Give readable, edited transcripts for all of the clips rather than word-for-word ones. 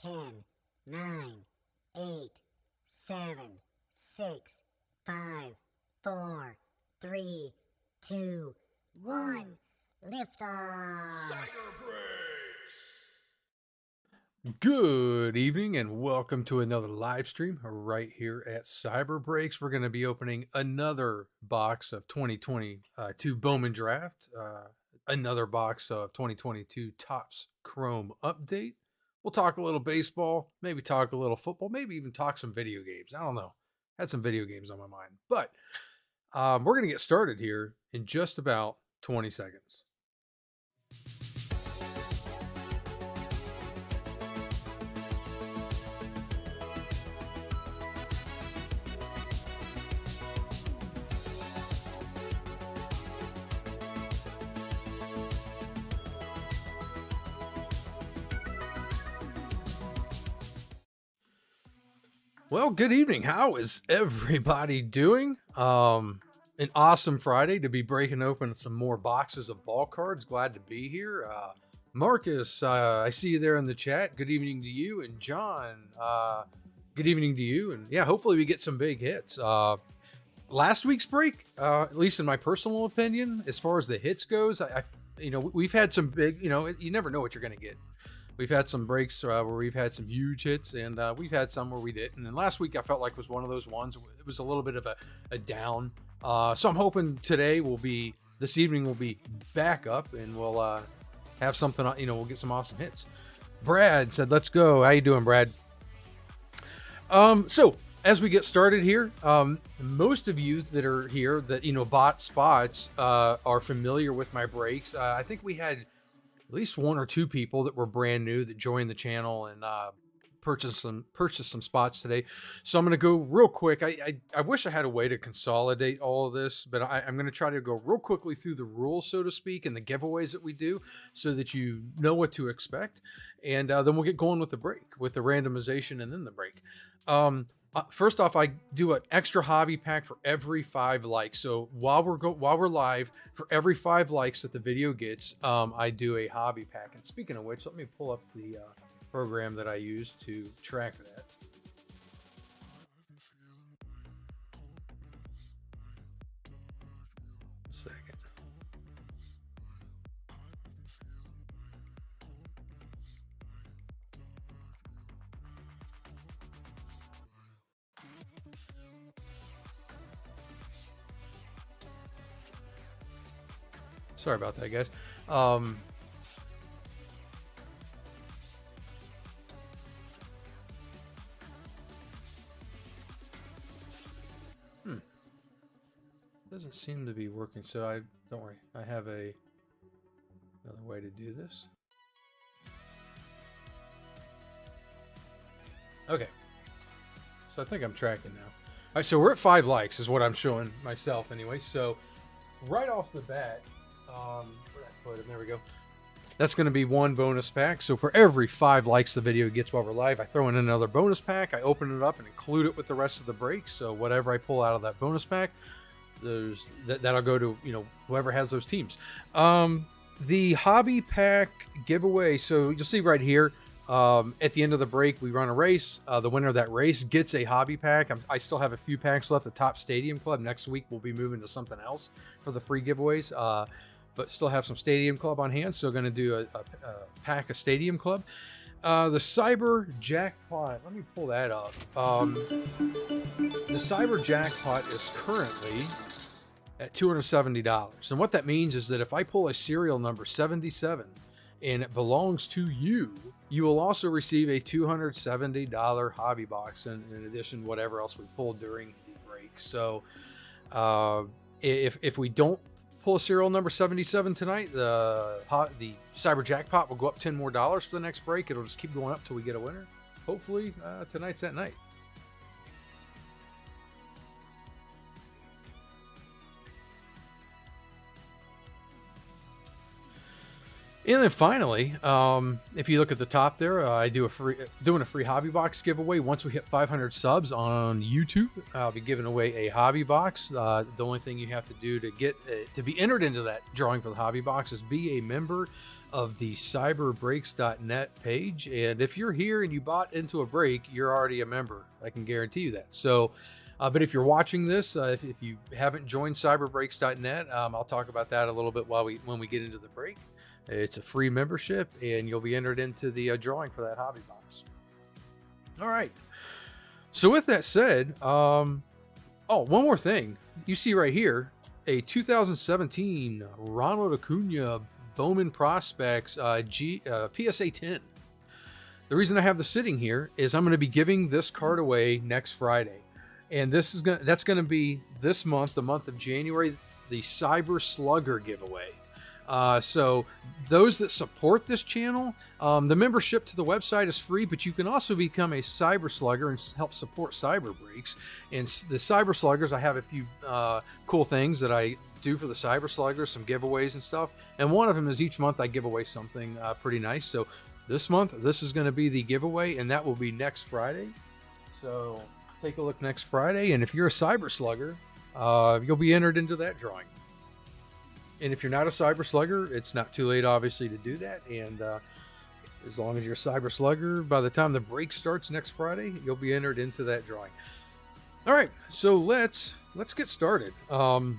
10, 9, 8, 7, 6, 5, 4, 3, 2, 1. Liftoff! Good evening and welcome to another live stream right here at Cyber Breaks. We're going to be opening another box of 2022 Bowman Draft, another box of 2022 Topps Chrome Update. We'll talk a little baseball, maybe talk a little football, maybe even talk some video games. I don't know. Had some video games on my mind. But we're going to get started here in just about 20 seconds. Well, good evening. How is everybody doing? An awesome Friday to be breaking open some more boxes of ball cards. Glad to be here. Marcus, I see you there in the chat. Good evening to you. And John, good evening to you. And yeah, hopefully we get some big hits. Last week's break, at least in my personal opinion, as far as the hits goes, we've had some big, you never know what you're going to get. We've had some breaks where we've had some huge hits, and we've had some where we didn't. And last week I felt like was one of those ones. It was a little bit of a down. So I'm hoping this evening will be back up, and we'll have something. We'll get some awesome hits. Brad said, "Let's go." How you doing, Brad? So as we get started here, most of you that are here that bought spots are familiar with my breaks. I think we had at least one or two people that were brand new that joined the channel and purchased some spots today. So I'm going to go real quick. I wish I had a way to consolidate all of this, but I'm going to try to go real quickly through the rules, so to speak, and the giveaways that we do so that you know what to expect. And then we'll get going with the break, with the randomization and then the break. First off, I do an extra hobby pack for every 5 likes. So while we're live, for every 5 likes that the video gets, I do a hobby pack. And speaking of which, let me pull up the program that I use to track that. Second. Sorry about that, guys. Doesn't seem to be working, so don't worry. I have another way to do this. Okay. So I think I'm tracking now. All right, so we're at 5 likes is what I'm showing myself anyway. So right off the bat, where'd I put it? There we go. That's going to be one bonus pack. So for every 5 likes the video gets while we're live, I throw in another bonus pack. I open it up and include it with the rest of the break. So whatever I pull out of that bonus pack, that'll go to whoever has those teams. The hobby pack giveaway. So you'll see right here. At the end of the break, we run a race. The winner of that race gets a hobby pack. I still have a few packs left. The Top Stadium Club. Next week, we'll be moving to something else for the free giveaways. But still have some Stadium Club on hand. So going to do a pack of Stadium Club. The Cyber Jackpot. Let me pull that up. The Cyber Jackpot is currently at $270. And what that means is that if I pull a serial number 77 and it belongs to you, you will also receive a $270 hobby box, and in addition, whatever else we pulled during the break. So if we don't pull a serial number 77 tonight, the Cyber Jackpot will go up $10 more for the next break. It'll just keep going up till we get a winner. Hopefully tonight's that night. And then finally, if you look at the top there, I do doing a free hobby box giveaway. Once we hit 500 subs on YouTube, I'll be giving away a hobby box. The only thing you have to do to get to be entered into that drawing for the hobby box is be a member of the cyberbreaks.net page. And if you're here and you bought into a break, you're already a member. I can guarantee you that. So, but if you're watching this, if you haven't joined cyberbreaks.net, I'll talk about that a little bit when we get into the break. It's a free membership, and you'll be entered into the drawing for that hobby box. All right. So with that said, one more thing. You see right here, a 2017 Ronald Acuna Bowman Prospects PSA 10. The reason I have this sitting here is I'm going to be giving this card away next Friday. And that's going to be this month, the month of January, the Cyber Slugger giveaway. So those that support this channel, the membership to the website is free, but you can also become a Cyber Slugger and help support Cyber Breaks. And the Cyber Sluggers, I have a few cool things that I do for the Cyber Sluggers, some giveaways and stuff. And one of them is each month I give away something pretty nice. So this month, this is going to be the giveaway, and that will be next Friday. So take a look next Friday, and if you're a Cyber Slugger, you'll be entered into that drawing. And if you're not a Cyber Slugger, it's not too late, obviously, to do that. And as long as you're a Cyber Slugger, by the time the break starts next Friday, you'll be entered into that drawing. All right, so let's get started. Let's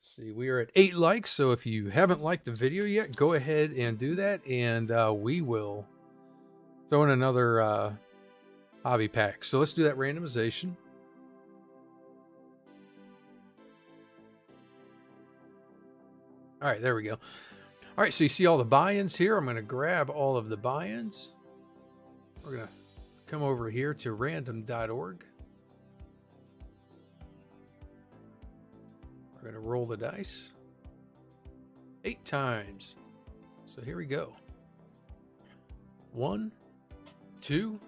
see, we are at 8 likes, so if you haven't liked the video yet, go ahead and do that, and we will throw in another hobby pack. So let's do that randomization. All right, there we go. All right, so you see all the buy-ins here. I'm going to grab all of the buy-ins. We're going to come over here to random.org. We're going to roll the dice 8 times. So here we go. 1, 2,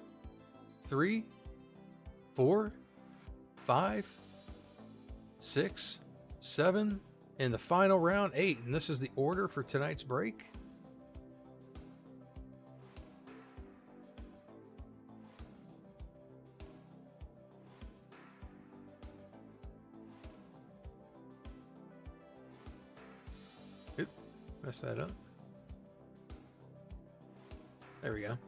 3, 4, 5, 6, 7, in the final round, 8. And this is the order for tonight's break. Oop, messed that up. There we go.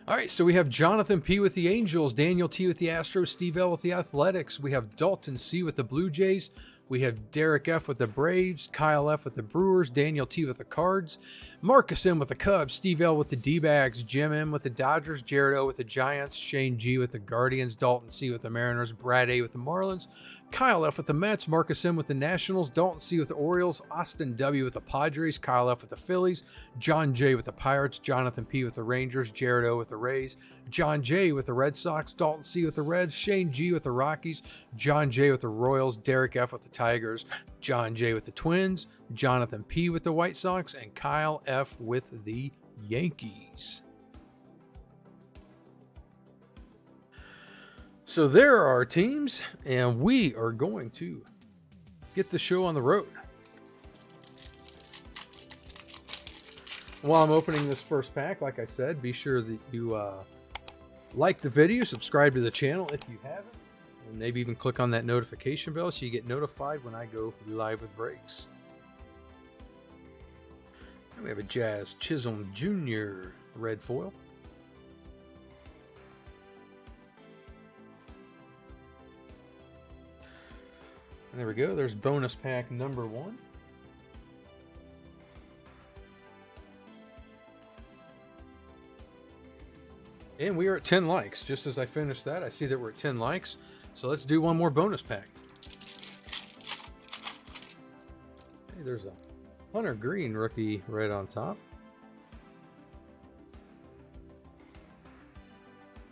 All right, so we have Jonathan P. with the Angels, Daniel T. with the Astros, Steve L. with the Athletics. We have Dalton C. with the Blue Jays. We have Derek F. with the Braves, Kyle F. with the Brewers, Daniel T. with the Cards, Marcus M. with the Cubs, Steve L. with the D-Bags, Jim M. with the Dodgers, Jared O. with the Giants, Shane G. with the Guardians, Dalton C. with the Mariners, Brad A. with the Marlins, Kyle F. with the Mets, Marcus M. with the Nationals, Dalton C. with the Orioles, Austin W. with the Padres, Kyle F. with the Phillies, John J. with the Pirates, Jonathan P. with the Rangers, Jared O. with the Rays, John J. with the Red Sox, Dalton C. with the Reds, Shane G. with the Rockies, John J. with the Royals, Derek F. with the Tigers, John J. with the Twins, Jonathan P. with the White Sox, and Kyle F. with the Yankees. So there are our teams, and we are going to get the show on the road. While I'm opening this first pack, like I said, be sure that you like the video, subscribe to the channel if you haven't, and maybe even click on that notification bell so you get notified when I go live with breaks. And we have a Jazz Chisholm Jr. red foil. And there we go. There's bonus pack number 1. And we are at 10 likes. Just as I finished that, I see that we're at 10 likes. So let's do one more bonus pack. Hey, there's a Hunter Green rookie right on top.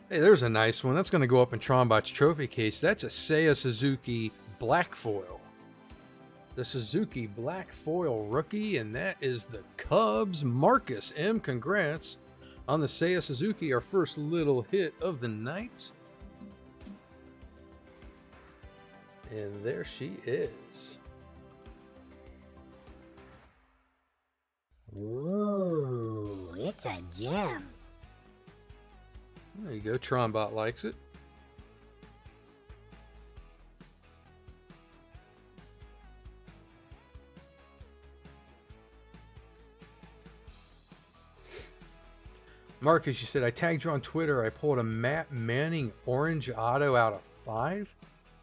Hey, there's a nice one. That's going to go up in Trombot's trophy case. That's a Seiya Suzuki black foil. The Suzuki black foil rookie, and that is the Cubs. Marcus M. Congrats on the Seiya Suzuki, our first little hit of the night. And there she is. Ooh, it's a gem. There you go. Trombot likes it. Marcus, you said, I tagged you on Twitter. I pulled a Matt Manning orange auto out of 5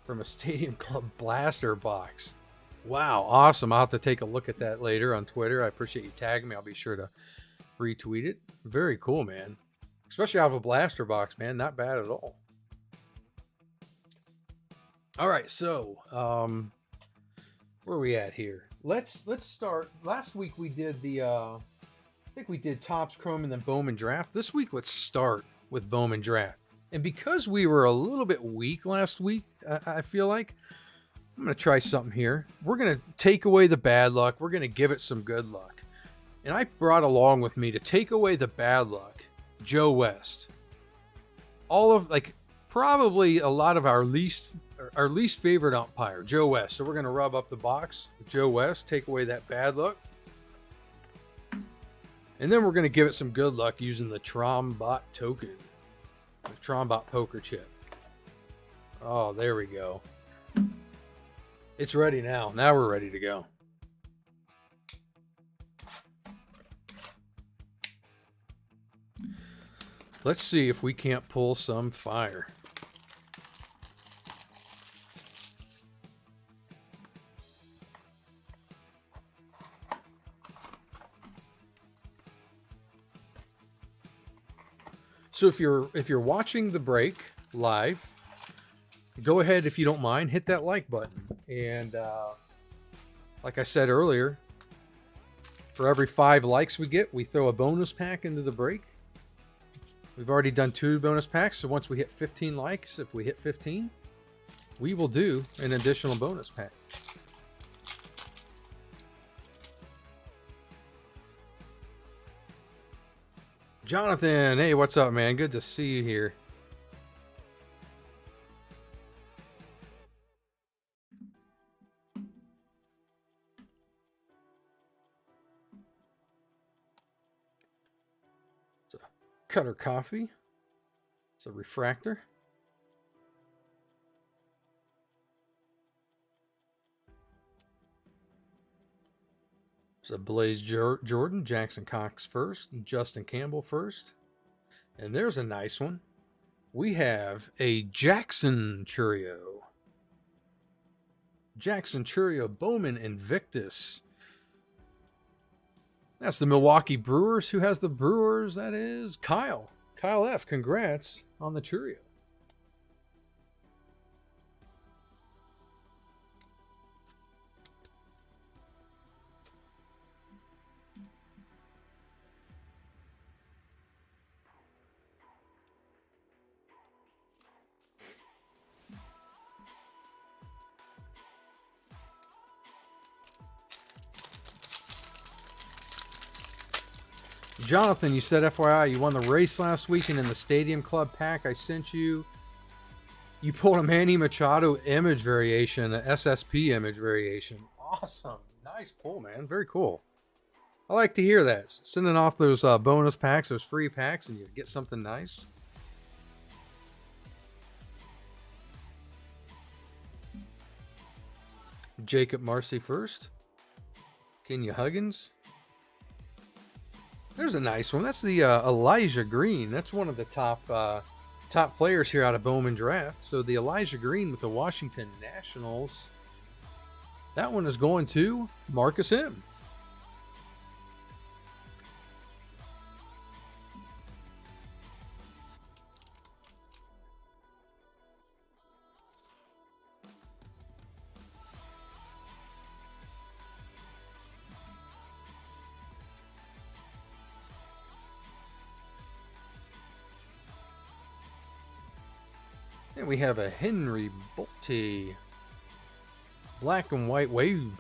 from a Stadium Club blaster box. Wow, awesome. I'll have to take a look at that later on Twitter. I appreciate you tagging me. I'll be sure to retweet it. Very cool, man. Especially out of a blaster box, man. Not bad at all. All right, so where are we at here? Let's start. Last week we did the I think we did Topps Chrome and then Bowman Draft. This week let's start with Bowman Draft. And because we were a little bit weak last week, I feel like I'm going to try something here. We're going to take away the bad luck. We're going to give it some good luck. And I brought along with me to take away the bad luck, Joe West. All of, like, probably a lot of our least favorite umpire, Joe West. So we're going to rub up the box with Joe West, take away that bad luck. And then we're going to give it some good luck using the Trombot token, the Trombot poker chip. Oh, there we go. It's ready now. Now we're ready to go. Let's see if we can't pull some fire. So if you're watching the break live, go ahead, if you don't mind, hit that like button. And like I said earlier, for every 5 likes we get, we throw a bonus pack into the break. We've already done 2 bonus packs, so once we hit 15 likes, if we hit 15, we will do an additional bonus pack. Jonathan, hey, what's up, man? Good to see you here. It's a Cutter Coffee. It's a refractor. It's a Blaze Jordan, Jackson Cox first, and Justin Campbell first. And there's a nice one. We have a Jackson Churio. Jackson Churio, Bowman Invictus. That's the Milwaukee Brewers. Who has the Brewers? That is Kyle. Kyle F. Congrats on the Churio. Jonathan, you said FYI, you won the race last week, and in the Stadium Club pack I sent you, you pulled a Manny Machado image variation, an SSP image variation. Awesome. Nice pull, man. Very cool. I like to hear that. Sending off those bonus packs, those free packs, and you get something nice. Jacob Marcy first. Kenya Huggins. There's a nice one. That's the Elijah Green. That's one of the top players here out of Bowman Draft. So the Elijah Green with the Washington Nationals. That one is going to Marcus M. And we have a Henry Bolte black and white wave.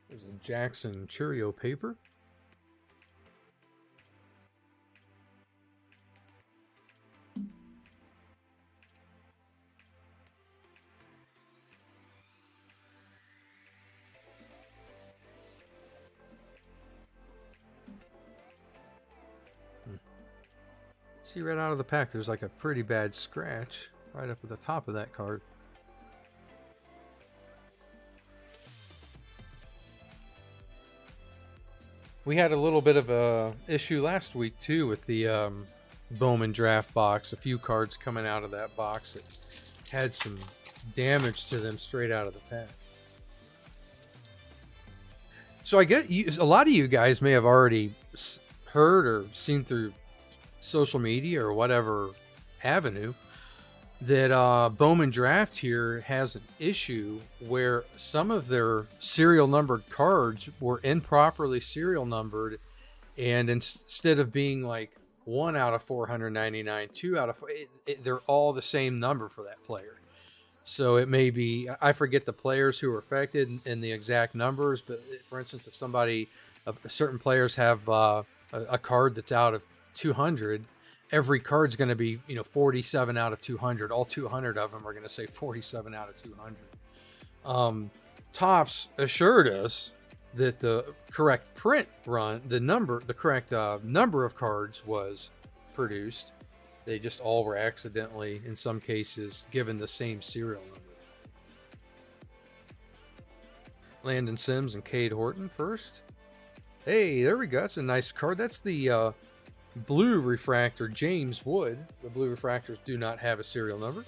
There's a Jackson Churio paper. See, right out of the pack, there's like a pretty bad scratch right up at the top of that card. We had a little bit of a issue last week too with the Bowman draft box. A few cards coming out of that box that had some damage to them straight out of the pack. So I get a lot of you guys may have already heard or seen through social media or whatever avenue that Bowman Draft here has an issue where some of their serial numbered cards were improperly serial numbered, and instead of being like 1 out of 499, 2 out of 4, they're all the same number for that player. So it may be, I forget the players who are affected and the exact numbers, but for instance, if certain players have a card that's out of 200, every card's going to be, 47 out of 200. All 200 of them are going to say 47 out of 200. Topps assured us that the correct print run, the correct number of cards was produced. They just all were accidentally, in some cases, given the same serial number. Landon Sims and Cade Horton first. Hey, there we go. That's a nice card. That's the blue refractor James Wood. The blue refractors do not have a serial number.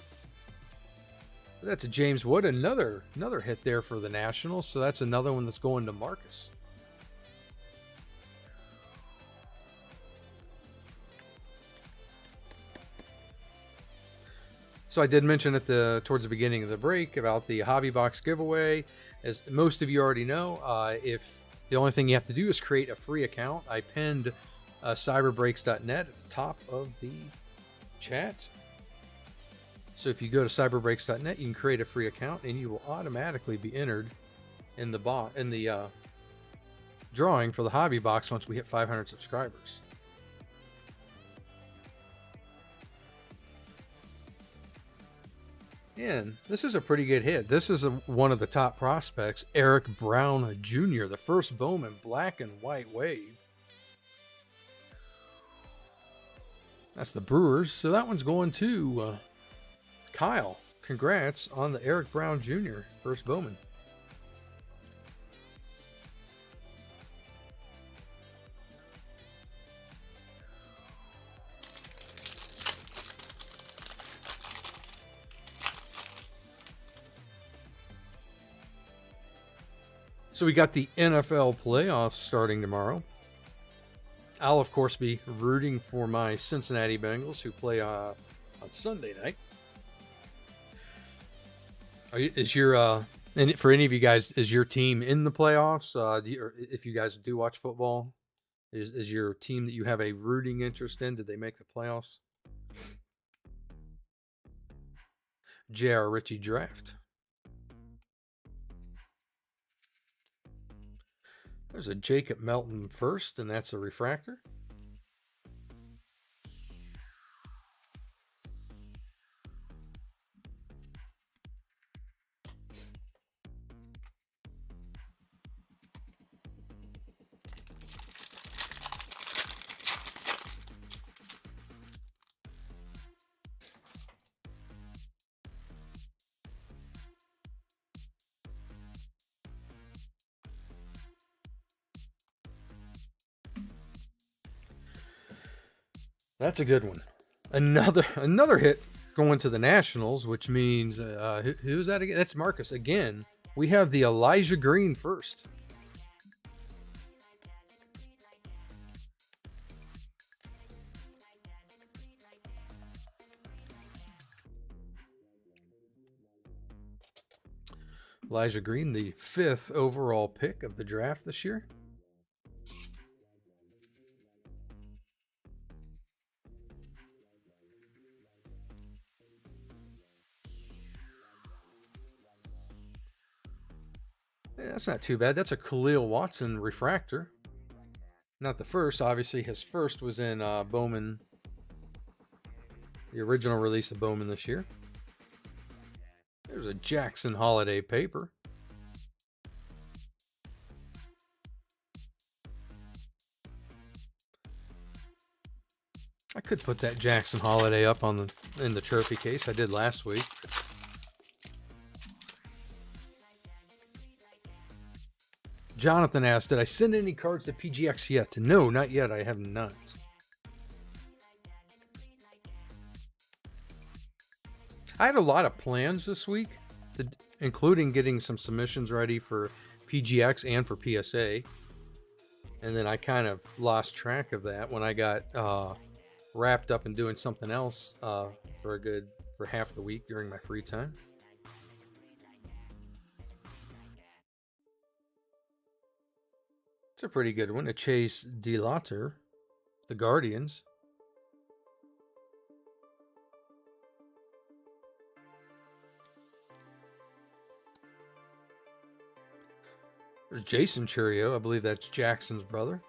That's a James Wood. Another hit there for the Nationals. So that's another one that's going to Marcus. So I did mention towards the beginning of the break about the hobby box giveaway. As most of you already know, if the only thing you have to do is create a free account, I pinned cyberbreaks.net at the top of the chat. So if you go to cyberbreaks.net, you can create a free account, and you will automatically be entered in the drawing for the hobby box once we hit 500 subscribers. And this is a pretty good hit. This is one of the top prospects, Eric Brown Jr., the first Bowman black and white wave. That's the Brewers. So that one's going to Kyle. Congrats on the Eric Brown Jr. first Bowman. So we got the NFL playoffs starting tomorrow. I'll, of course, be rooting for my Cincinnati Bengals, who play on Sunday night. And for any of you guys, is your team in the playoffs? Or if you guys do watch football, is your team that you have a rooting interest in, did they make the playoffs? J.R. Ritchie draft. There's a Jacob Melton first, and that's a refractor. That's a good one. Another hit going to the Nationals, which means who's that again? That's Marcus again. We have the Elijah Green first. Elijah Green, the 5th overall pick of the draft this year. That's not too bad. That's a Khalil Watson refractor. Not the first. Obviously, his first was in Bowman, the original release of Bowman this year. There's a Jackson Holiday paper. I could put that Jackson Holiday up on in the trophy case. I did last week. Jonathan asked, did I send any cards to PGX yet? No, not yet. I have not. I had a lot of plans this week, including getting some submissions ready for PGX and for PSA. And then I kind of lost track of that when I got wrapped up in doing something else for half the week during my free time. It's a pretty good one. A Chase DeLauter, the Guardians. There's Jason Churio. I believe that's Jackson's brother.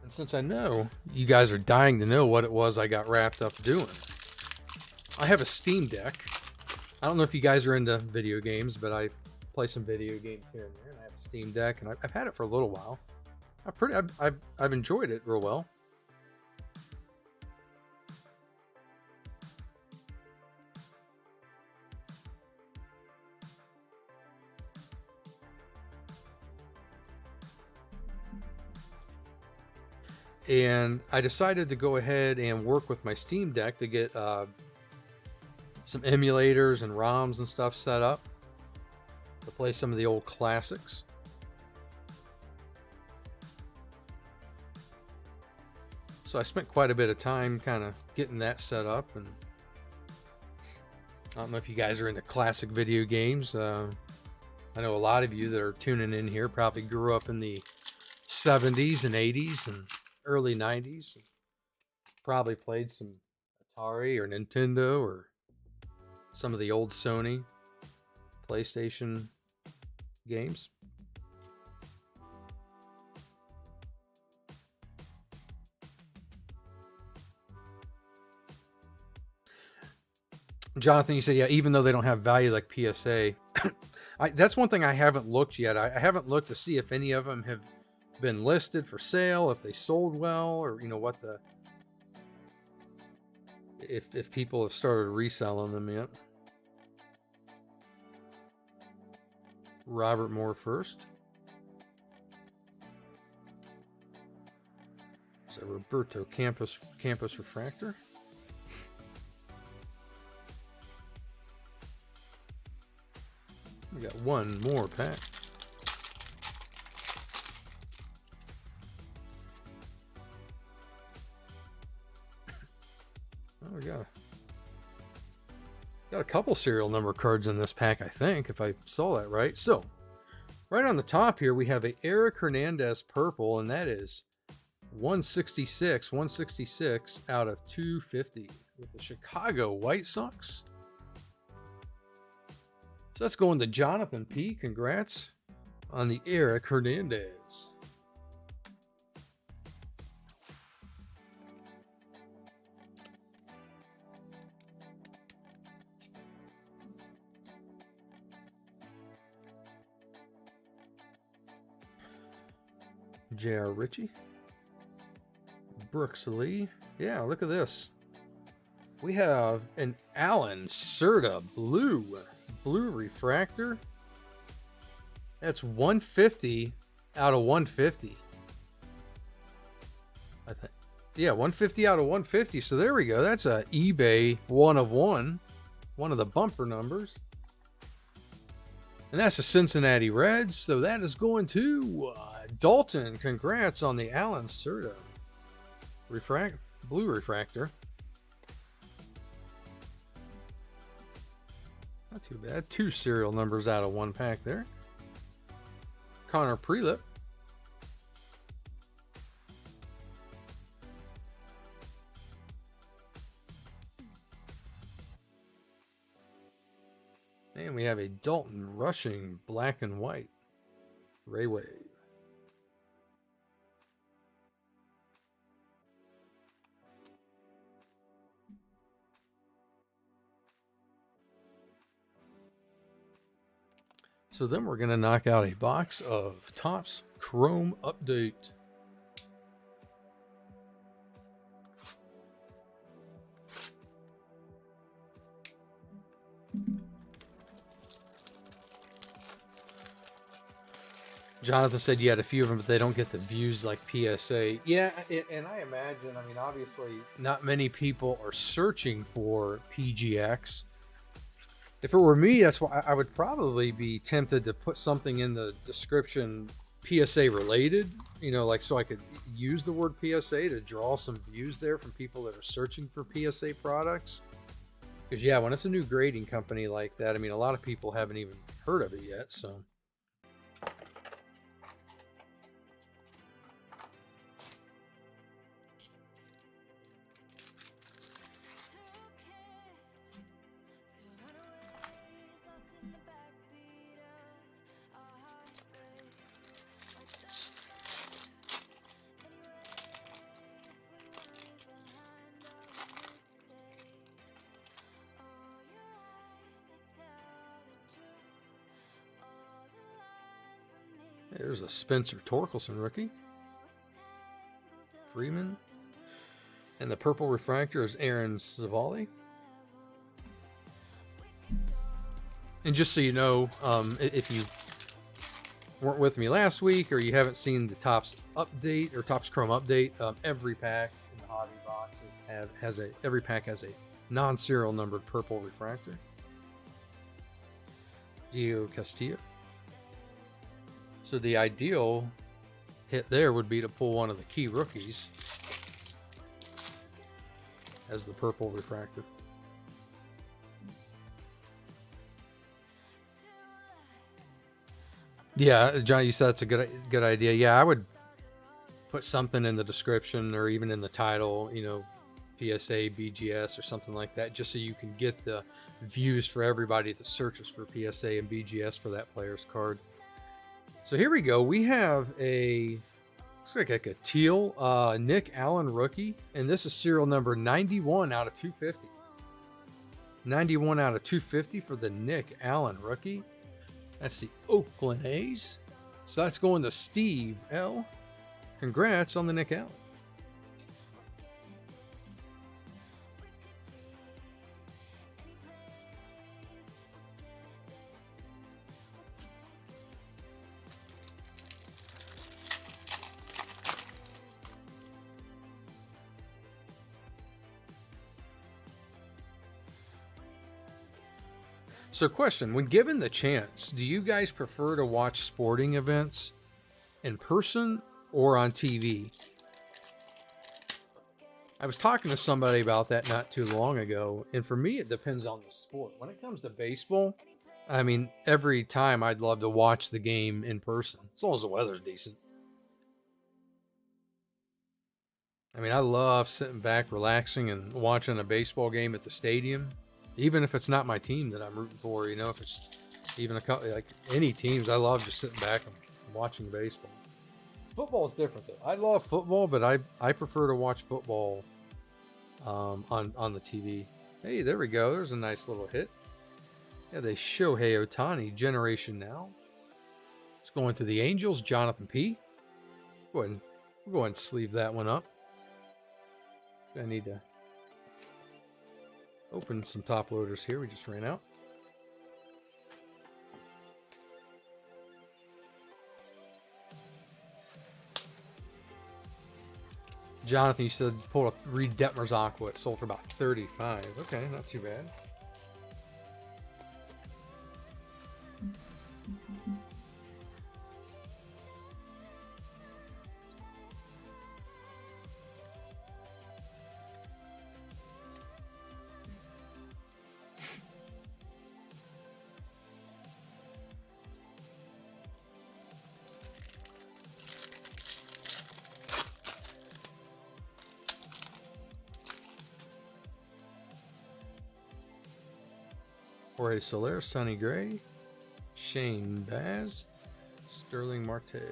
And since I know you guys are dying to know what it was I got wrapped up doing, I have a Steam Deck. I don't know if you guys are into video games, but I play some video games here and there. And I have a Steam Deck, and I've had it for a little while. I've enjoyed it real well. And I decided to go ahead and work with my Steam Deck to get some emulators and ROMs and stuff set up to play some of the old classics. So I spent quite a bit of time kind of getting that set up, and I don't know if you guys are into classic video games. I know a lot of you that are tuning in here probably grew up in the 70s and 80s and early 90s. Probably played some Atari or Nintendo or some of the old Sony PlayStation games. Jonathan, you said, yeah, even though they don't have value like PSA, that's one thing I haven't looked yet. I haven't looked to see if any of them have been listed for sale, if they sold well, or what if people have started reselling them yet. Robert Moore first. So Roberto Campos Refractor. We got one more pack. Oh, we got a couple serial number cards in this pack, I think, if I saw that right. So, right on the top here, we have a Eric Hernandez purple, and that is 166 out of 250 with the Chicago White Sox. So that's going to Jonathan P. Congrats on the Eric Hernandez. J.R. Ritchie. Brooks Lee. Yeah, look at this. We have an Alan Serta blue refractor. That's 150 out of 150. I think. Yeah, 150 out of 150. So there we go. That's a eBay 1 of 1. One of the bumper numbers. And that's the Cincinnati Reds. So that is going to Dalton. Congrats on the Alan Serta blue refractor. Not too bad. 2 serial numbers out of 1 pack there. Connor Prelip. And we have a Dalton Rushing black and white. Ray Wave. So then we're going to knock out a box of Topps Chrome Update. Jonathan said you had a few of them, but they don't get the views like PSA. Yeah, and I imagine, I mean, obviously, not many people are searching for PGX. If it were me, that's why I would probably be tempted to put something in the description PSA related, you know, like so I could use the word PSA to draw some views there from people that are searching for PSA products. Because, yeah, when it's a new grading company like that, I mean, a lot of people haven't even heard of it yet, so. There's a Spencer Torkelson rookie. Freeman. And the purple refractor is Aaron Savali. And just so you know, if you weren't with me last week or you haven't seen the Topps update or Topps Chrome update, every pack in the hobby boxes every pack has a non-serial numbered purple refractor. Gio Castillo. So the ideal hit there would be to pull one of the key rookies as the purple refractor. Yeah, John, you said that's a good idea. Yeah, I would put something in the description or even in the title, you know, PSA, BGS or something like that, just so you can get the views for everybody that searches for PSA and BGS for that player's card. So here we go. We have looks like a teal Nick Allen rookie, and this is serial number 91 out of 250. 91 out of 250 for the Nick Allen rookie. That's the Oakland A's. So that's going to Steve L. Congrats on the Nick Allen. So question, when given the chance, do you guys prefer to watch sporting events in person or on TV? I was talking to somebody about that not too long ago, and for me, it depends on the sport. When it comes to baseball, I mean, every time I'd love to watch the game in person, as long as the weather's decent. I mean, I love sitting back, relaxing, and watching a baseball game at the stadium. Even if it's not my team that I'm rooting for, you know, if it's even a couple, like any teams, I love just sitting back and watching baseball. Football is different though. I love football, but I prefer to watch football on the TV. Hey, there we go. There's a nice little hit. Yeah, they Shohei Ohtani, Generation Now. It's going to the Angels, Jonathan P. We'll go ahead and sleeve that one up. I need to open some top loaders here. We just ran out. Jonathan, you said pull a Reed Detmer's Aqua. It sold for about 35. Okay, not too bad. Jorge Soler, Sonny Gray, Shane Baz, Sterling Marte.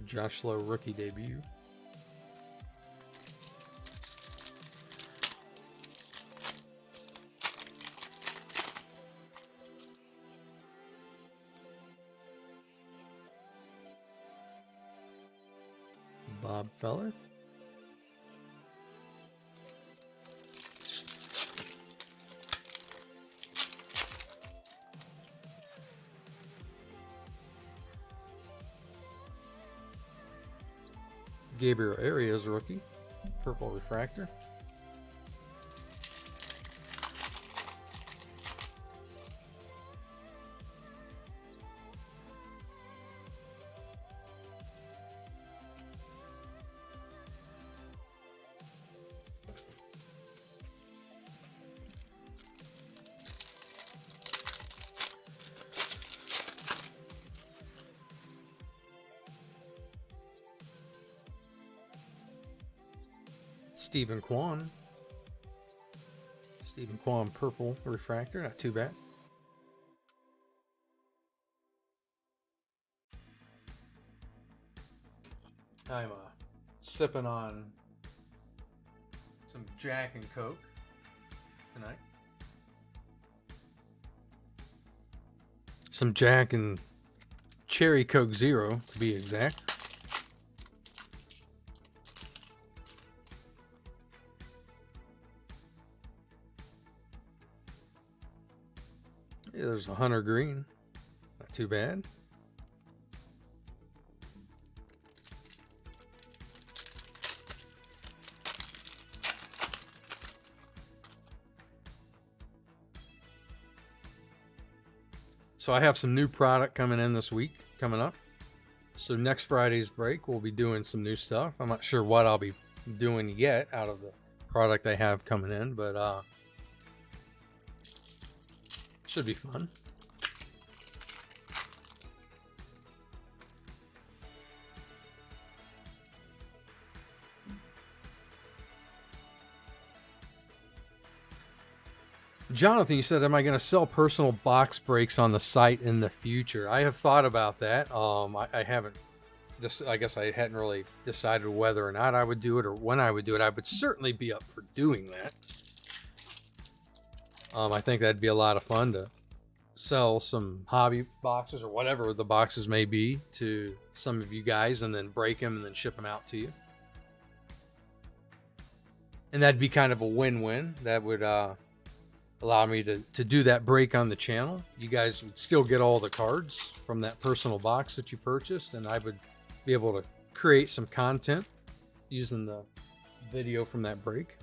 Josh Lowe rookie debut. Bob Feller. Gabriel Arias rookie, purple refractor. Stephen Kwan. Stephen Kwan purple refractor, not too bad. I'm sipping on some Jack and Coke tonight. Some Jack and Cherry Coke Zero, to be exact. Yeah, there's a Hunter Green. Not too bad. So I have some new product coming in this week, coming up. So next Friday's break, we'll be doing some new stuff. I'm not sure what I'll be doing yet out of the product I have coming in, but should be fun. Jonathan, you said, am I going to sell personal box breaks on the site in the future? I have thought about that. I haven't, I guess I hadn't really decided whether or not I would do it or when I would do it. I would certainly be up for doing that. I think that'd be a lot of fun to sell some hobby boxes or whatever the boxes may be to some of you guys and then break them and then ship them out to you. And that'd be kind of a win-win. That would allow me to do that break on the channel. You guys would still get all the cards from that personal box that you purchased, and I would be able to create some content using the video from that break.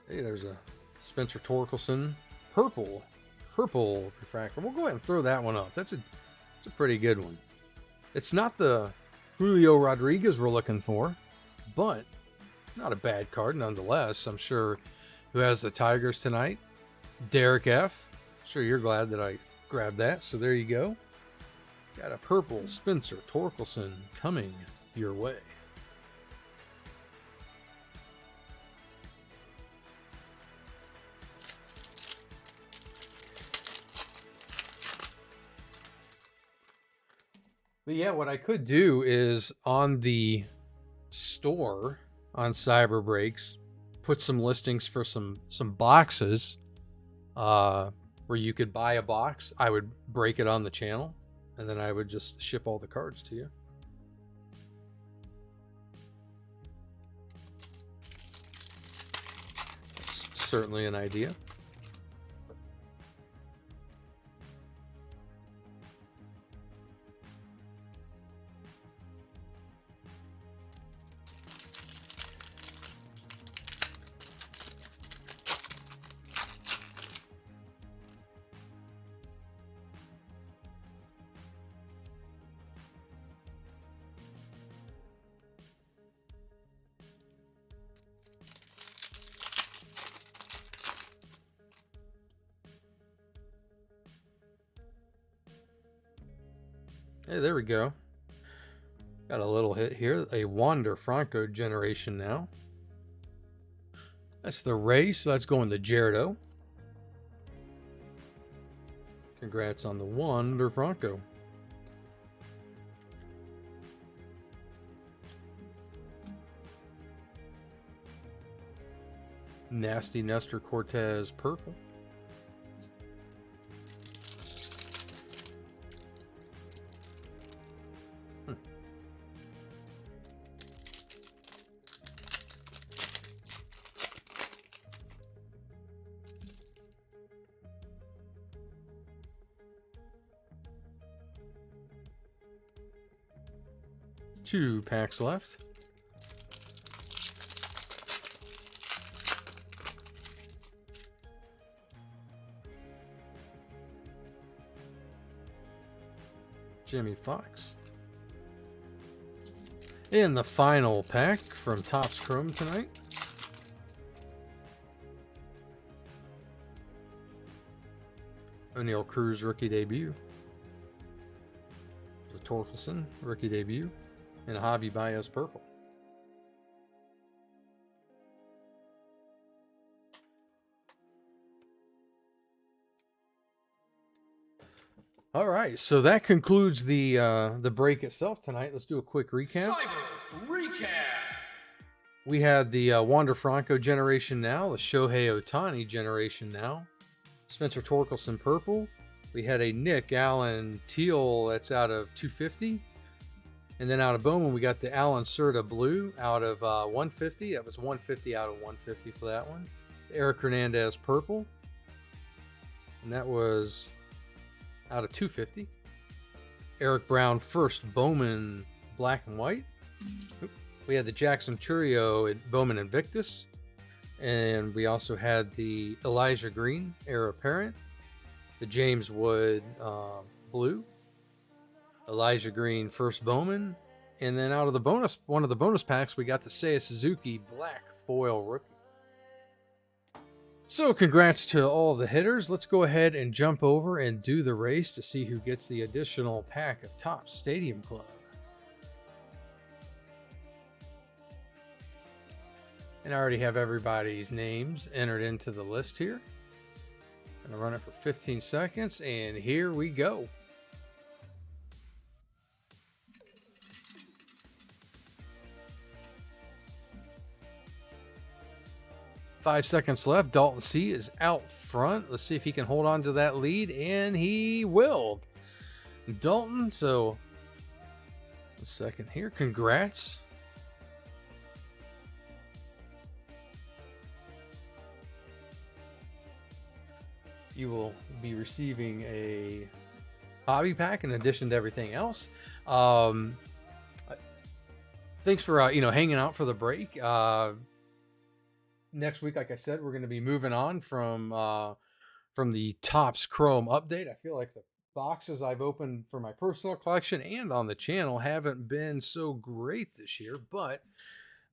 Hey, there's a Spencer Torkelson purple refractor. We'll go ahead and throw that one up. It's a pretty good one. It's not the Julio Rodriguez we're looking for, but not a bad card nonetheless. I'm sure who has the Tigers tonight? Derek F. I'm sure you're glad that I grabbed that. So there you go. Got a purple Spencer Torkelson coming your way. But yeah, what I could do is on the store on Cyber Breaks, put some listings for some boxes where you could buy a box. I would break it on the channel, and then I would just ship all the cards to you. That's certainly an idea. Hey, there we go. Got a little hit here. A Wander Franco generation now. That's the race. So that's going to Jared O. Congrats on the Wander Franco. Nasty Nestor Cortez purple. Two packs left. Jimmy Fox. And the final pack from Topps Chrome tonight. O'Neal Cruz rookie debut. The Torkelson rookie debut. And a Javi Baez purple. All right, so that concludes the break itself tonight. Let's do a quick recap. We had the Wander Franco generation now, the Shohei Ohtani generation now, Spencer Torkelson purple. We had a Nick Allen teal that's out of 250. And then out of Bowman, we got the Alan Serta blue out of 150. That was 150 out of 150 for that one. Eric Hernandez purple. And that was out of 250. Eric Brown first Bowman black and white. We had the Jackson Churio at Bowman Invictus. And we also had the Elijah Green heir apparent. The James Wood blue. Elijah Green first Bowman. And then out of the bonus, one of the bonus packs, we got the Seiya Suzuki black foil rookie. So congrats to all the hitters. Let's go ahead and jump over and do the race to see who gets the additional pack of Topps Stadium Club. And I already have everybody's names entered into the list here. I'm going to run it for 15 seconds, and here we go. Five seconds left. Dalton C is out front. Let's see if he can hold on to that lead, and he will. Dalton, so a second here. Congrats. You will be receiving a hobby pack in addition to everything else. Thanks for hanging out for the break. Next week, like I said, we're going to be moving on from the Topps Chrome update. I feel like the boxes I've opened for my personal collection and on the channel haven't been so great this year, but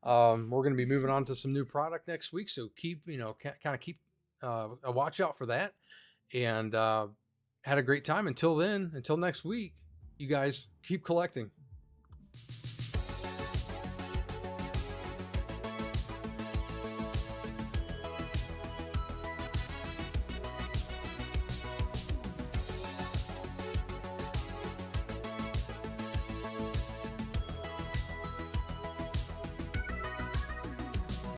we're going to be moving on to some new product next week. So keep a watch out for that. And had a great time. Until then, until next week, you guys keep collecting.